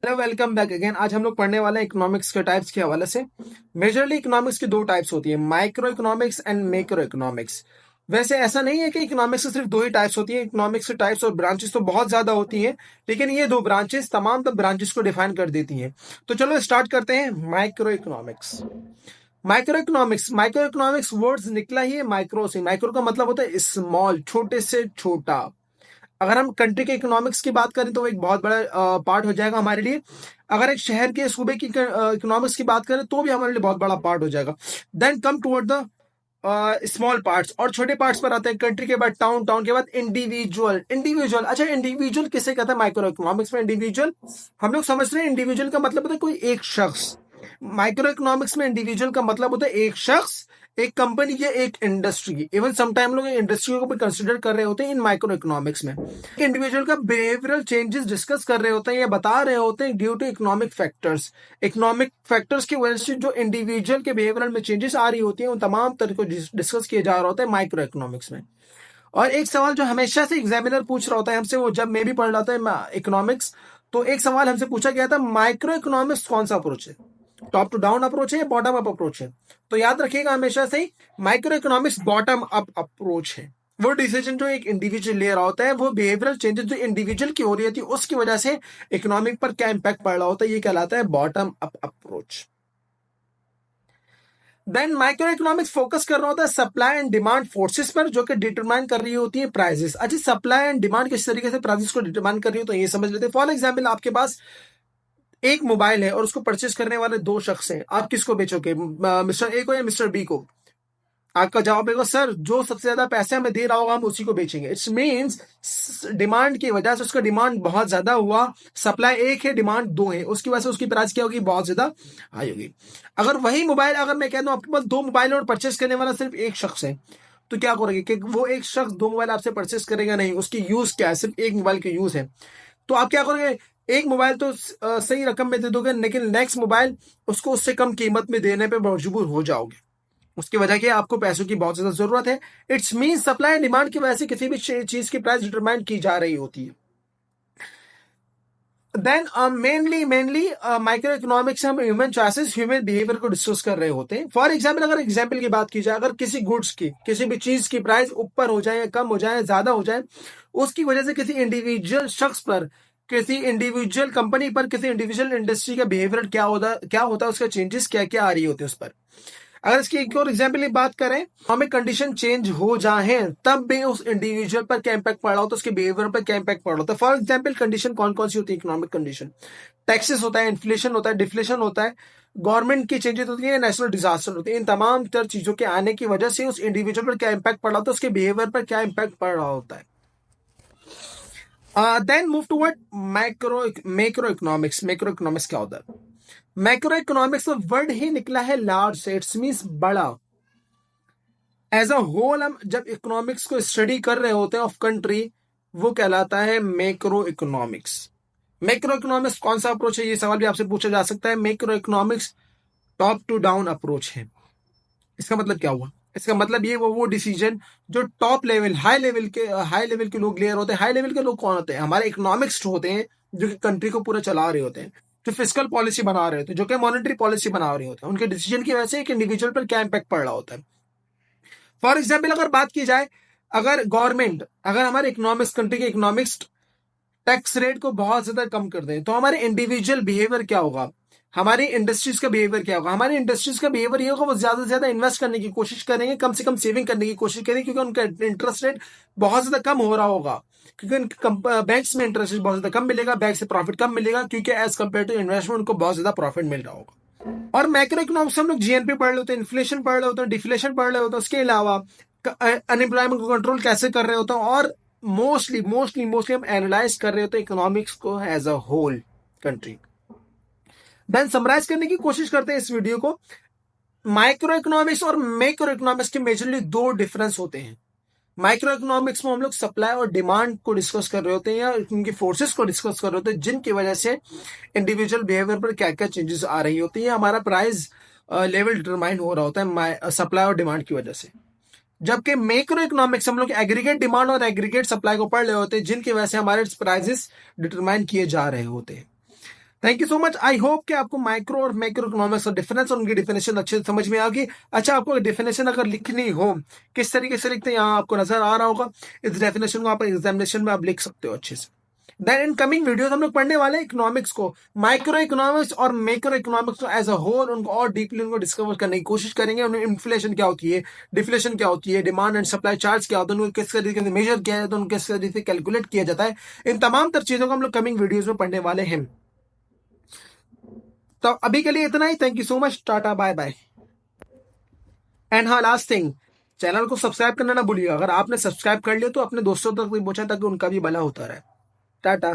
Hello, welcome back again. आज हम लोग पढ़ने वाले हैं इकोनॉमिक्स के टाइप्स के हवाले से। मेजरली इकोनॉमिक्स की दो टाइप्स होती है, micro economics and macro economics. वैसे ऐसा नहीं है कि इकोनॉमिक्स के सिर्फ दो ही टाइप्स होती है। इकोनॉमिक्स के टाइप्स और ब्रांचेस तो बहुत ज्यादा होती हैं, लेकिन ये दो ब्रांचेस तमाम ब्रांचेस को डिफाइन कर देती हैं। तो चलो स्टार्ट करते हैं micro economics. Micro economics words निकला ही है माइक्रो से। माइक्रो का मतलब होता है स्मॉल, छोटे से छोटा। अगर हम कंट्री के इकोनॉमिक्स की बात करें तो वो एक बहुत बड़ा पार्ट हो जाएगा हमारे लिए। अगर एक शहर के सूबे की इकोनॉमिक्स की बात करें तो भी हमारे लिए बहुत बड़ा पार्ट हो जाएगा। Then come toward the small parts, और छोटे पार्ट्स पर आते हैं। कंट्री के बाद टाउन, टाउन के बाद इंडिविजुअल। इंडिविजुअल, अच्छा इंडिविजुअल किसे कहता है माइक्रो इकोनॉमिक्स में? इंडिविजुअल हम लोग समझ रहे हैं, इंडिविजुअल का मतलब होता है कोई एक शख्स। माइक्रो इकोनॉमिक्स में इंडिविजुअल का मतलब होता है एक शख्स, एक कंपनी या एक इंडस्ट्री। इवन समटाइम लोग इंडस्ट्री को भी कंसिडर कर रहे होते हैं इन माइक्रो इकोनॉमिक्स में। इंडिविजुअल का बिहेवियरल चेंजेस डिस्कस कर रहे होते हैं या बता रहे होते हैं due to economic factors. Economic factors की वजह से जो इंडिविजुअल के बिहेवियरल में चेंजेस आ रही होती है, उन तमाम तरह को डिस्कस किया जा रहा होता है माइक्रो इकोनॉमिक्स में। और एक सवाल जो हमेशा से एग्जामिनर पूछ रहा होता है हमसे, वो जब मैं भी पढ़ रहा था इकोनॉमिक्स, तो एक सवाल हमसे पूछा गया था, माइक्रो इकोनॉमिक्स कौन सा अप्रोच है? टॉप टू डाउन अप्रोच है या बॉटम अप अप्रोच है? तो याद रखिएगा हमेशा से ही, microeconomics bottom up approach है। वो डिसीजन जो एक इंडिविजुअल ले रहा होता है, वो बिहेवियरल चेंजेस जो इंडिविजुअल की हो रही होती है उसकी वजह से इकोनॉमिक पर क्या इंपैक्ट पड़ रहा होता है, ये कहलाता है bottom up approach. Then micro economics focus कर रहा होता है सप्लाई एंड डिमांड फोर्सेस पर, जो कि डिटरमाइन कर रही होती है प्राइसेस। अच्छा, सप्लाई एंड डिमांड किस तरीके से प्राइसेस को डिटरमाइन कर रही हो, तो ये समझ लेते हैं। फॉर एग्जाम्पल, आपके पास एक मोबाइल है और उसको परचेस करने वाले दो शख्स हैं। आप किसको बेचोगे, मिस्टर ए को या मिस्टर बी को? आपका जवाब होगा, सर जो सबसे ज्यादा पैसे हमें दे रहा होगा हम उसी को बेचेंगे। इट्स मीन्स डिमांड की वजह से उसका डिमांड बहुत ज्यादा हुआ। सप्लाई एक है, डिमांड दो है, उसकी वजह से उसकी प्राइस क्या होगी, बहुत ज्यादा हाई होगी। अगर वही मोबाइल, अगर मैं कह दूं आपके पास दो मोबाइल और परचेस करने वाला सिर्फ एक शख्स है, तो क्या करोगे कि वो एक शख्स दो मोबाइल आपसे परचेस करेगा? नहीं, उसकी यूज क्या है, सिर्फ एक मोबाइल की यूज है। तो आप क्या करोगे, एक मोबाइल तो सही रकम में दे दोगे, लेकिन नेक्स्ट मोबाइल उसको उससे कम कीमत में देने पे मजबूर हो जाओगे। उसकी वजह क्या है, आपको पैसों की बहुत ज्यादा जरूरत है। It's mean supply and demand की वजह से किसी भी चीज की प्राइस डिटरमाइन की जा रही होती है। देन मेनली माइक्रो इकोनॉमिक्स हम ह्यूमन चॉइसेस, ह्यूमन बिहेवियर को डिस्कस कर रहे होते हैं। फॉर एग्जाम्पल, अगर एग्जाम्पल की बात की जाए, अगर किसी गुड्स की, किसी भी चीज की प्राइस ऊपर हो जाए या कम हो जाए, ज्यादा हो जाए, उसकी वजह से किसी इंडिविजुअल शख्स पर, किसी इंडिविजुअल कंपनी पर, किसी इंडिविजुअल इंडस्ट्री का बिहेवियर क्या होता है, उसका चेंजेस क्या क्या आ रही होती है उस पर। अगर इसकी एक और एग्जाम्पल की बात करें, इकोनॉमिक कंडीशन चेंज हो जाए तब भी उस इंडिविजुअल पर क्या इंपैक्ट पड़ रहा होता है, उसके बिहेवियर पर क्या इंपैक्ट पड़ रहा होता है। फॉर एग्जाम्पल, कंडीशन कौन कौन सी होती है इकोनॉमिक कंडीशन? टैक्सेस होता है, इन्फ्लेशन होता है, डिफ्लेशन होता है, गवर्नमेंट की चेंजेस होती है, नेशनल डिजास्टर होती है। इन तमाम तर चीजों के आने की वजह से उस इंडिविजुअल पर क्या इंपैक्ट पड़ रहा होता है, उसके बिहेवियर पर क्या इंपैक्ट पड़ रहा होता है। Then move toward macro economics. Macro economics क्या होता है? मैक्रो इकोनॉमिक्स का वर्ड ही निकला है लार्ज से, इट्स मीन्स बड़ा। एज अ होल हम जब इकोनॉमिक्स को स्टडी कर रहे होते हैं ऑफ कंट्री, वो कहलाता है मैक्रो इकोनॉमिक्स। मैक्रो इकोनॉमिक्स कौन सा अप्रोच है, ये सवाल भी आपसे पूछा जा सकता है। Macro economics top to down approach है। इसका मतलब क्या हुआ? इसका मतलब ये वो डिसीजन जो टॉप लेवल, हाई लेवल के लोग ले रहे होते हैं। हाई लेवल के लोग कौन होते हैं? हमारे इकोनॉमिक्स होते हैं, जो कि कंट्री को पूरा चला रहे होते हैं, जो फिजिकल पॉलिसी बना रहे होते हैं, जो कि मॉनेटरी पॉलिसी बना रहे होते हैं। उनके डिसीजन की वजह से एक इंडिविजुअल पर क्या इंपैक्ट पड़ रहा होता है। फॉर एग्जाम्पल, अगर बात की जाए, अगर गवर्नमेंट, अगर हमारे इकोनॉमिक्स, कंट्री के इकोनॉमिक्स टैक्स रेट को बहुत ज्यादा कम कर दें, तो हमारे इंडिविजुअल बिहेवियर क्या होगा, हमारी इंडस्ट्रीज का बिहेवियर क्या होगा? हमारी इंडस्ट्रीज का बिहेवियर ये होगा, वो ज्यादा से ज्यादा इन्वेस्ट करने की कोशिश करेंगे, कम से कम सेविंग करने की कोशिश करेंगे, क्योंकि उनका इंटरेस्ट रेट बहुत ज्यादा कम हो रहा होगा। क्योंकि उनके बैंक्स में इंटरेस्ट रेट बहुत ज्यादा कम मिलेगा, बैंक से प्रॉफिट कम मिलेगा, क्योंकि एज कम्पेयर टू इन्वेस्टमेंट उनको बहुत ज्यादा प्रॉफिट मिल रहा होगा। और मैक्रो इकोनॉमिक्स हम लोग जीएनपी पढ़ रहे होते हैं, इन्फ्लेशन पढ़ रहे होते हैं, डिफ्लेशन पढ़ रहे होते हैं, उसके अलावा अनएम्प्लॉयमेंट को कंट्रोल कैसे कर रहे होते हैं, और मोस्टली हम एनालाइज कर रहे होते हैं इकोनॉमिक्स को as a whole country. Then summarise करने की कोशिश करते हैं इस वीडियो को। माइक्रो इकोनॉमिक्स और मैक्रो इकोनॉमिक्स के मेजरली दो डिफरेंस होते हैं। माइक्रो इकोनॉमिक्स में हम लोग सप्लाई और डिमांड को डिस्कस कर रहे होते हैं, या उनकी फोर्सेस को डिस्कस कर रहे होते हैं, जिनकी वजह से इंडिविजुअल बिहेवियर पर क्या क्या चेंजेस आ रही होती है, हमारा प्राइस लेवल डिटरमाइन हो रहा होता है सप्लाई और डिमांड की वजह से। जबकि मैक्रो इकोनॉमिक्स हम लोग एग्रीगेट डिमांड और एग्रीगेट सप्लाई को पढ़ रहे होते हैं, जिनकी वजह से हमारे प्राइसेस डिटरमाइन किए जा रहे होते हैं। Thank you so much. I hope कि आपको माइक्रो और मैक्रो इकोनॉमिक्स का डिफरेंस और उनकी डेफिनेशन अच्छे से समझ में आ गई। अच्छा, आपको डेफिनेशन अगर लिखनी हो, किस तरीके से लिखते हैं यहाँ आपको नजर आ रहा होगा। इस डेफिनेशन को आप एग्जामिनेशन में आप लिख सकते हो अच्छे से। देन इन कमिंग वीडियोस हम लोग पढ़ने वाले हैं इकोनॉमिक्स को, माइक्रो इकोनॉमिक्स और मैक्रो इकोनॉमिक्स को एज अ होल, उनको और डीपली उनको डिस्कवर करने की कोशिश करेंगे। उन्हें इन्फ्लेशन क्या होती है, डिफ्लेशन क्या होती है, डिमांड एंड सप्लाई चार्ट्स क्या होते हैं, उनको किस तरीके से मेजर किया जाता है, उनको किस तरीके से कैलकुलेट किया जाता है। इन तमाम तर चीजों को हम लोग कमिंग वीडियोज में पढ़ने वाले हैं। तो अभी के लिए इतना ही। Thank you so much, tata bye bye. And हाँ, लास्ट थिंग, चैनल को सब्सक्राइब करना ना भूलिएगा। अगर आपने सब्सक्राइब कर लिया तो अपने दोस्तों तक भी पहुंचा ताकि उनका भी भला होता रहे। टाटा।